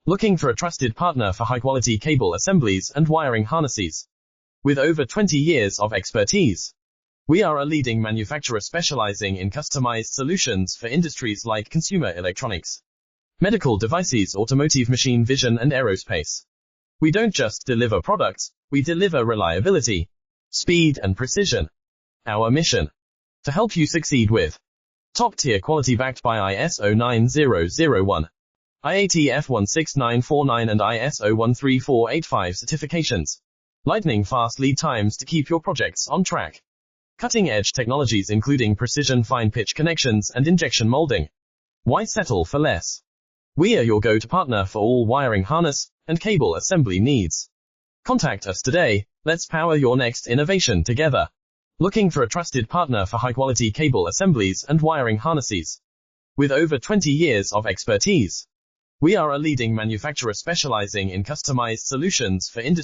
Looking for a trusted partner for high-quality cable assemblies and wiring harnesses? With over 20 years of expertise, we are a leading manufacturer specializing in customized solutions for industries like consumer electronics, medical devices, automotive, machine vision, and aerospace. We don't just deliver products, we deliver reliability, speed, and precision. Our mission: to help you succeed with top-tier quality backed by ISO 9001, IATF 16949 and ISO 13485 certifications. Lightning-fast lead times to keep your projects on track. Cutting-edge technologies including precision fine-pitch connections and injection molding. Why settle for less? We are your go-to partner for all wiring harness and cable assembly needs. Contact us today. Let's power your next innovation together. Looking for a trusted partner for high-quality cable assemblies and wiring harnesses? With over 20 years of expertise, we are a leading manufacturer specializing in customized solutions for industry.